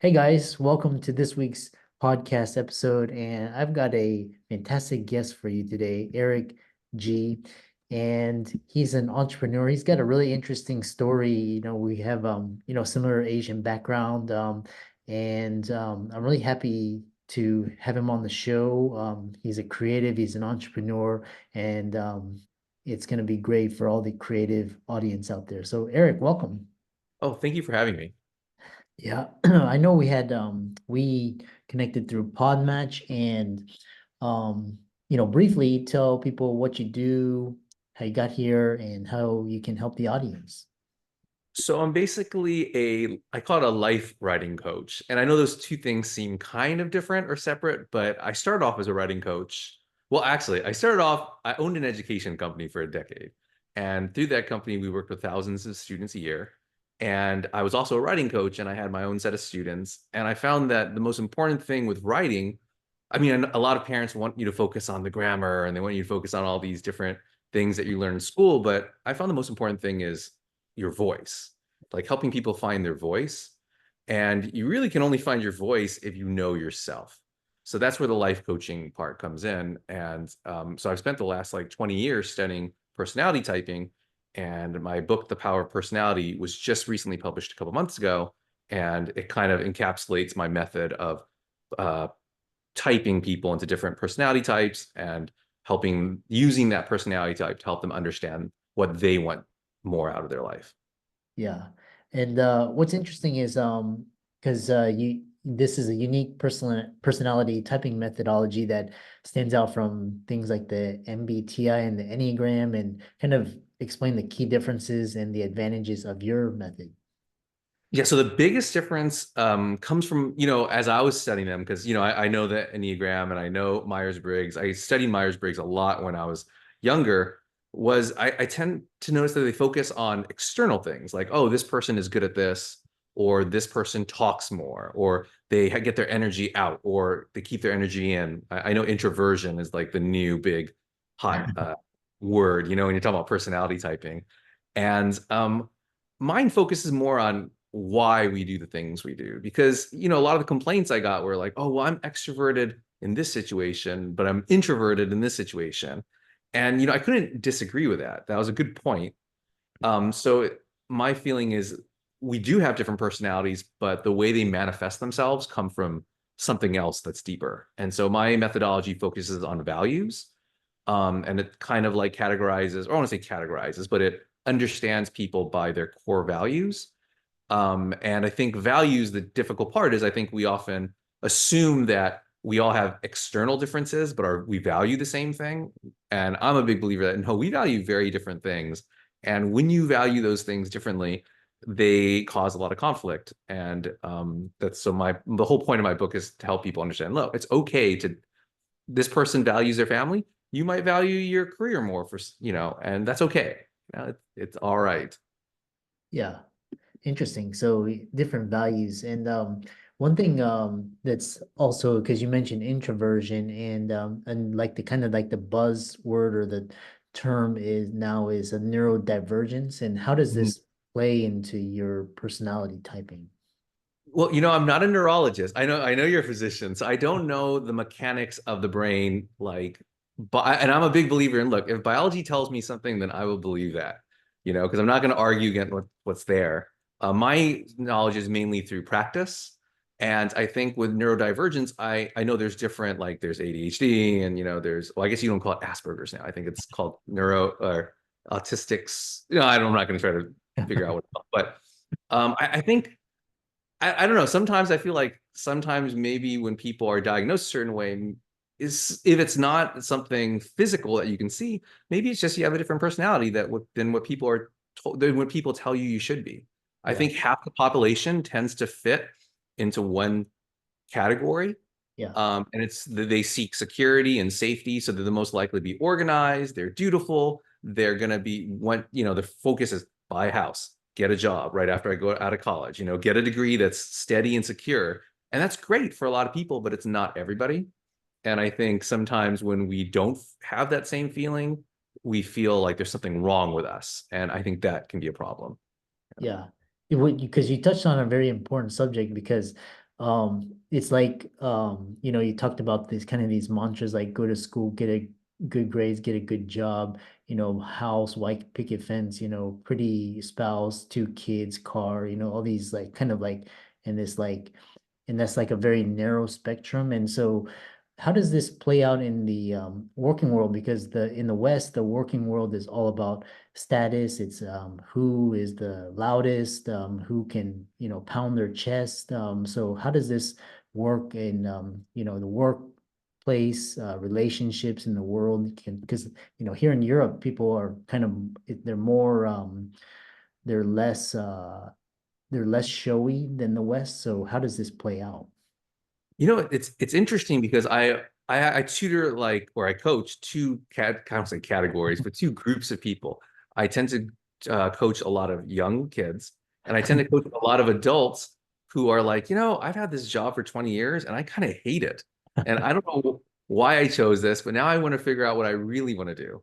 Hey guys, welcome to this week's podcast episode. And I've got a fantastic guest for you today, Eric G. And he's an entrepreneur. He's got a really interesting story. We have similar Asian background. And I'm really happy to have him on the show. He's a creative, he's an entrepreneur, and it's going to be great for all the creative audience out there. So, Eric, welcome. Oh, thank you for having me. Yeah, I know we connected through Podmatch and briefly tell people what you do, how you got here, and how you can help the audience. So I'm basically I call it a life writing coach. And I know those two things seem kind of different or separate, but I started off as a writing coach. Well, actually, I owned an education company for a decade. And through that company, we worked with thousands of students a year. And I was also a writing coach and I had my own set of students. And I found that the most important thing with writing, I mean, a lot of parents want you to focus on the grammar and they want you to focus on all these different things that you learn in school. But I found the most important thing is your voice, like helping people find their voice. And you really can only find your voice if you know yourself. So that's where the life coaching part comes in. And so I've spent the last like 20 years studying personality typing. And my book, The Power of Personality, was just recently published a couple months ago. And it kind of encapsulates my method of uh, typing people into different personality types and helping using that personality type to help them understand what they want more out of their life. Yeah. And what's interesting is because you this is a unique personality typing methodology that stands out from things like the MBTI and the Enneagram, and kind of explain the key differences and the advantages of your method. Yeah, so the biggest difference comes from, as I was studying them, because, I know the Enneagram and I know Myers-Briggs. I studied Myers-Briggs a lot when I was younger, I tend to notice that they focus on external things like, oh, this person is good at this, or this person talks more, or they get their energy out, or they keep their energy in. I know introversion is like the new big hot word, when you're talking about personality typing. And mine focuses more on why we do the things we do. Because, a lot of the complaints I got were like, oh, well, I'm extroverted in this situation, but I'm introverted in this situation. And, I couldn't disagree with that. That was a good point. So my feeling is we do have different personalities, but the way they manifest themselves come from something else that's deeper. And so my methodology focuses on values. And it kind of like categorizes, or I don't want to say categorizes, but it understands people by their core values. And I think values, the difficult part is I think we often assume that we all have external differences, but we value the same thing. And I'm a big believer that no, we value very different things. And when you value those things differently, they cause a lot of conflict. And that's so the whole point of my book is to help people understand, look, it's okay to this person values their family. You might value your career more and that's okay. It's all right. Yeah. Interesting. So different values. And one thing that's also because you mentioned introversion and like the kind of like the buzzword or the term is a neurodivergence. And how does Mhm. this play into your personality typing? Well, I'm not a neurologist. I know you're a physician, so I don't know the mechanics of the brain, but and I'm a big believer in, look, if biology tells me something, then I will believe that, because I'm not going to argue against what's there. My knowledge is mainly through practice, and I think with neurodivergence, I know there's different, like there's ADHD, and there's, well, I guess you don't call it Asperger's now. I think it's called neuro or autistics. I'm not going to try to figure out what, but I think. I don't know. Sometimes I feel like sometimes maybe when people are diagnosed a certain way, is if it's not something physical that you can see, maybe it's just you have a different personality than what people are told, than what people tell you you should be. I Yeah. think half the population tends to fit into one category, Yeah. and they seek security and safety, so they're the most likely to be organized. They're dutiful. They're going to be the focus is buy a house, get a job right after I go out of college. Get a degree that's steady and secure, and that's great for a lot of people, but it's not everybody. And I think sometimes when we don't have that same feeling, we feel like there's something wrong with us, and I think that can be a problem. Yeah. Because you touched on a very important subject because It's like, you talked about these kind of these mantras like go to school, get a good grades, get a good job, house, white picket fence, pretty spouse, two kids, car, all these like kind of like, and this like, and that's like a very narrow spectrum. And so how does this play out in the working world? Because in the West, the working world is all about status. It's who is the loudest, who can, pound their chest. So how does this work in the workplace, relationships in the world? Because here in Europe, people are kind of they're more they're less they're less showy than the West. So how does this play out? It's interesting because I tutor like or I coach I don't say categories, but two groups of people. I tend to coach a lot of young kids, and I tend to coach a lot of adults who are like, I've had this job for 20 years and I kind of hate it. And I don't know why I chose this, but now I want to figure out what I really want to do.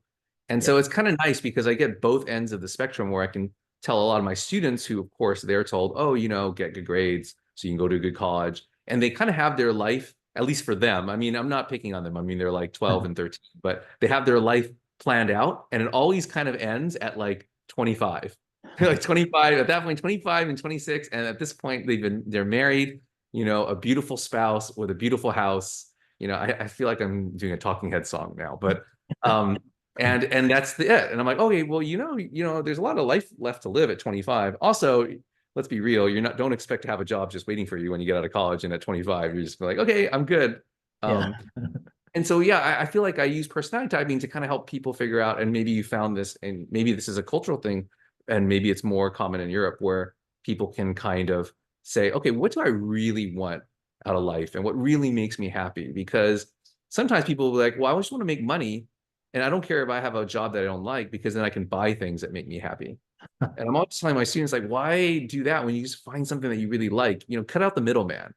And Yeah. so it's kind of nice because I get both ends of the spectrum where I can tell a lot of my students who, of course, they're told, oh, get good grades so you can go to a good college, and they kind of have their life, at least for them. I mean, I'm not picking on them. I mean, they're like 12 and 13, but they have their life planned out, and it always kind of ends at like 25. Like 25, at that point, 25 and 26. And at this point, they're married, a beautiful spouse with a beautiful house. I feel like I'm doing a talking head song now, but and that's it. And I'm like, okay, well, there's a lot of life left to live at 25. Also, let's be real, don't expect to have a job just waiting for you when you get out of college. And at 25, you're just like, okay, I'm good. Yeah. And so, yeah, I feel like I use personality typing to kind of help people figure out, and maybe you found this, and maybe this is a cultural thing, and maybe it's more common in Europe where people can kind of say, okay, what do I really want out of life? And what really makes me happy? Because sometimes people will be like, well, I just want to make money. And I don't care if I have a job that I don't like, because then I can buy things that make me happy. And I'm always telling my students, like, why do that when you just find something that you really like? Cut out the middleman.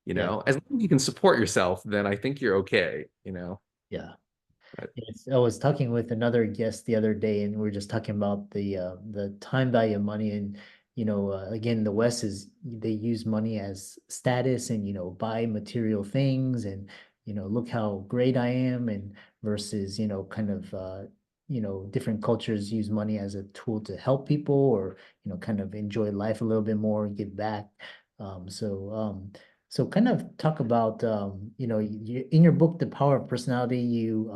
Yeah. As long as you can support yourself, then I think you're okay. Yeah. But Yes, I was talking with another guest the other day, and we are just talking about the time value of money, and again, the West is they use money as status, and buy material things, and look how great I am, and versus kind of different cultures use money as a tool to help people, or kind of enjoy life a little bit more, give back. So kind of talk about, in your book, The Power of Personality, you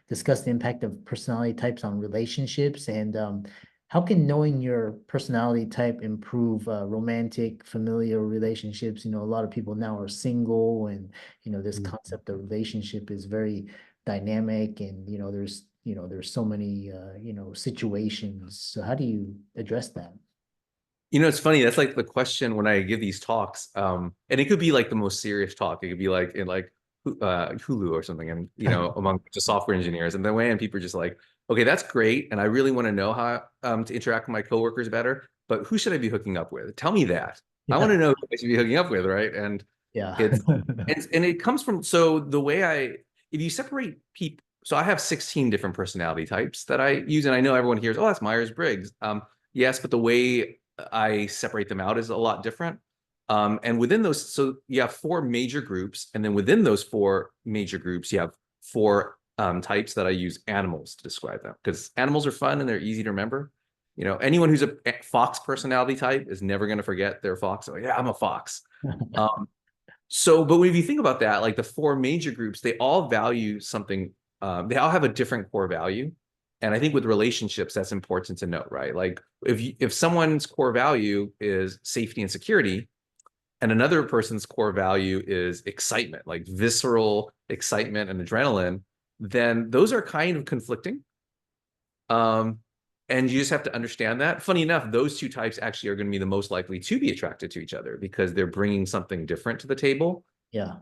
discuss the impact of personality types on relationships, and how can knowing your personality type improve romantic, familial relationships? A lot of people now are single, and this concept of relationship is very dynamic, and there's so many situations. So how do you address that? it's funny. That's like the question when I give these talks. And it could be like the most serious talk. It could be like in like Hulu or something, and among just software engineers. And the way and people are just like, okay, that's great, and I really want to know how to interact with my coworkers better. But who should I be hooking up with? Tell me that. I want Yeah, to know who I should be hooking up with, right? And yeah, it's and it comes from, so the way if you separate people, so I have 16 different personality types that I use, and I know everyone hears, oh, that's Myers-Briggs. Yes, but the way I separate them out is a lot different. And within those, so you have four major groups, and then within those four major groups, you have four types that I use animals to describe them, because animals are fun and they're easy to remember. Anyone who's a fox personality type is never going to forget their fox. Oh, yeah, I'm a fox. Um, but if you think about that, like the four major groups, they all value something. They all have a different core value. And I think with relationships, that's important to note, right? Like if someone's core value is safety and security, and another person's core value is excitement, like visceral excitement and adrenaline, then those are kind of conflicting. Um, and you just have to understand that. Funny enough, those two types actually are going to be the most likely to be attracted to each other because they're bringing something different to the table. yeah,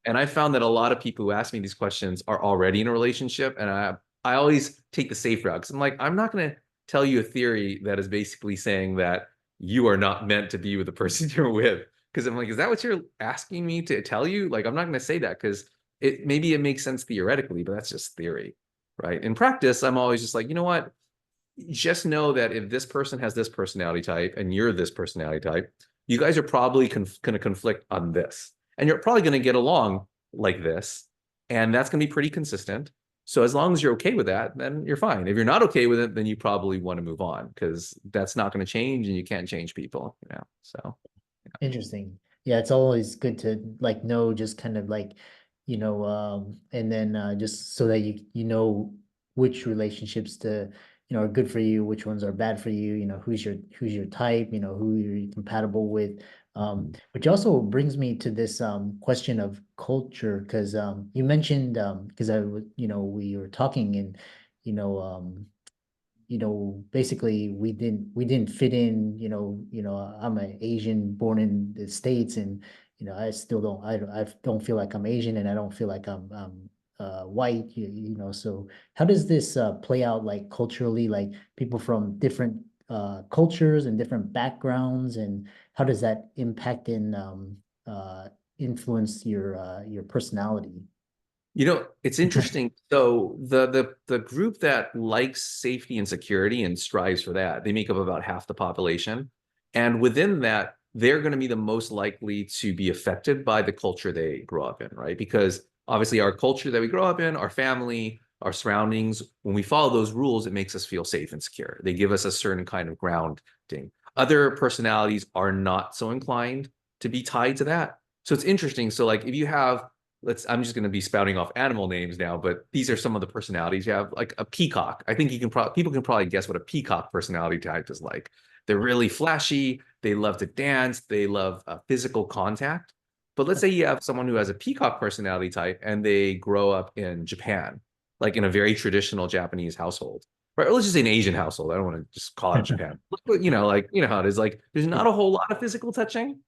And I found that a lot of people who ask me these questions are already in a relationship, and I always take the safe route, because I'm like, I'm not going to tell you a theory that is basically saying that you are not meant to be with the person you're with. Because I'm like, is that what you're asking me to tell you? Like, I'm not going to say that, because maybe it makes sense theoretically, but that's just theory, right? In practice, I'm always just like, you know what? Just know that if this person has this personality type and you're this personality type, you guys are probably going to conflict on this. and you're probably going to get along like this, and that's going to be pretty consistent. So as long as you're okay with that, then you're fine. If you're not okay with it, then you probably want to move on, because that's not going to change, and you can't change people, you know. So Interesting. Yeah, it's always good to like know just kind of like, and then just so that you know which relationships to, are good for you, which ones are bad for you, who's your type, who you're compatible with. Which also brings me to this question of culture, because you mentioned because we were talking and you know basically we didn't fit in, I'm an Asian born in the States and I still I don't feel like I'm Asian and I don't feel like I'm white, so how does this play out like culturally, like people from different cultures and different backgrounds, and how does that impact and uh influence your personality? It's interesting. So the group that likes safety and security and strives for that, they make up about half the population. And within that, they're going to be the most likely to be affected by the culture they grow up in, right? Because obviously our culture that we grow up in, our family, our surroundings, when we follow those rules, it makes us feel safe and secure. They give us a certain kind of grounding. Other personalities are not so inclined to be tied to that. So it's interesting. So like if you have, I'm just going to be spouting off animal names now, but these are some of the personalities you have. Like a peacock, I think people can probably guess what a peacock personality type is like. They're really flashy, they love to dance, they love physical contact. But let's say you have someone who has a peacock personality type and they grow up in Japan, like in a very traditional Japanese household, right? Or let's just say an Asian household. I don't want to just call it Japan, but like how it is. Like there's not a whole lot of physical touching.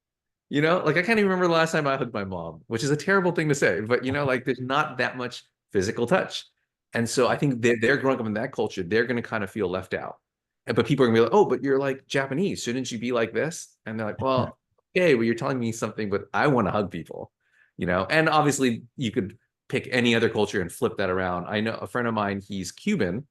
Like I can't even remember the last time I hugged my mom, which is a terrible thing to say, but like there's not that much physical touch. And so I think they're growing up in that culture, they're going to kind of feel left out. But people are going to be like, oh, but you're like Japanese. Shouldn't you be like this? And they're like, well, okay, well, you're telling me something, but I want to hug people. And obviously you could pick any other culture and flip that around. I know a friend of mine, he's Cuban.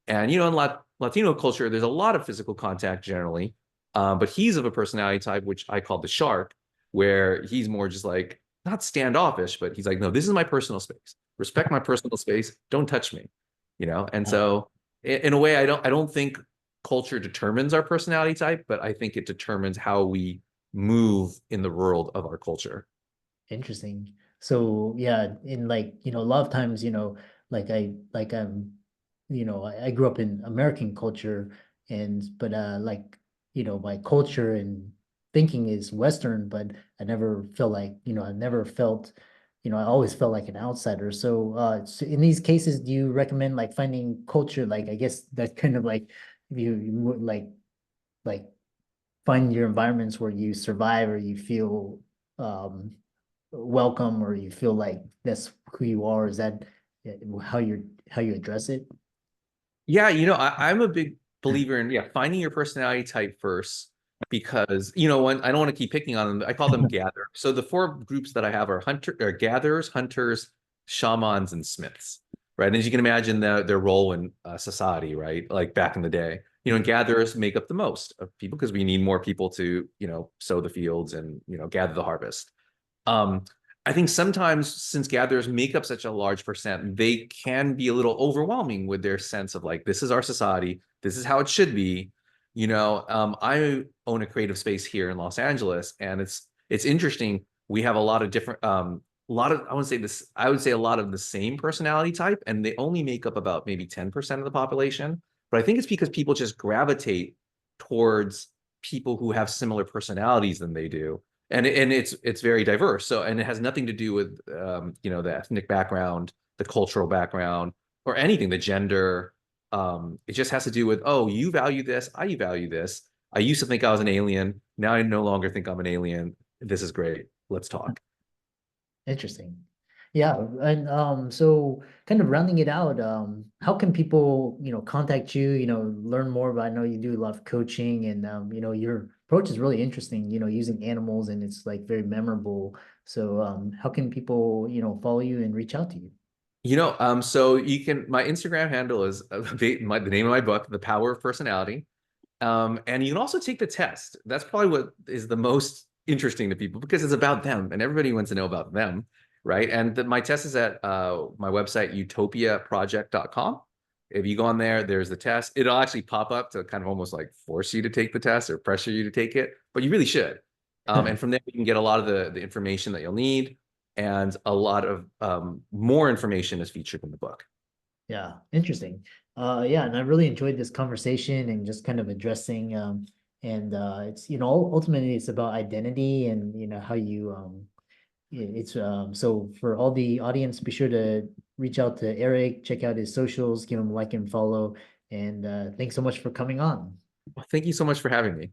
And, in Latino culture, there's a lot of physical contact generally. But he's of a personality type, which I call the shark, where he's more just like not standoffish, but he's like, no, this is my personal space. Respect my personal space. Don't touch me. And so in a way, I don't think culture determines our personality type, but I think it determines how we move in the world of our culture. Interesting. So yeah, in like, a lot of times, like I grew up in American culture and but like, my culture and thinking is Western, but I never felt, I always felt like an outsider. So in these cases, do you recommend like finding culture, like I guess that's kind of like you would like find your environments where you survive or you feel um welcome or you feel like that's who you are? Is that how you address it? Yeah, I'm a big believer in finding your personality type first, because when I don't want to keep picking on them, I call them gather. So the four groups that I have are gatherers, hunters, shamans, and smiths, right? And as you can imagine, their role in society, right? Like back in the day, and gatherers make up the most of people because we need more people to sow the fields and gather the harvest. Um, I think sometimes, since gatherers make up such a large percent, they can be a little overwhelming with their sense of like, this is our society, this is how it should be. I own a creative space here in Los Angeles, and it's interesting. We have a lot of different, a lot of, I would say a lot of the same personality type, and they only make up about maybe 10% of the population. But I think it's because people just gravitate towards people who have similar personalities than they do, and it's very diverse. So, and it has nothing to do with the ethnic background, the cultural background, or anything, the gender. It just has to do with, oh, you value this, I value this. I used to think I was an alien. Now I no longer think I'm an alien. This is great. Let's talk. Interesting. Yeah, and so kind of rounding it out, how can people, contact you, learn more about, I know you do a lot of coaching and your approach is really interesting, using animals and it's like very memorable. So how can people, follow you and reach out to you? So you can, my Instagram handle is the name of my book, The Power of Personality. And you can also take the test. That's probably what is the most interesting to people because it's about them and everybody wants to know about them, right? And my test is at my website, utopiaproject.com. If you go on there, there's the test. It'll actually pop up to kind of almost like force you to take the test or pressure you to take it, but you really should. And from there, you can get a lot of the information that you'll need, and a lot of more information is featured in the book. Yeah, interesting. Yeah, and I really enjoyed this conversation and just kind of addressing and it's ultimately it's about identity and how you it's so for all the audience, be sure to reach out to Eric, check out his socials, give him a like and follow, and thanks so much for coming on. Well, thank you so much for having me.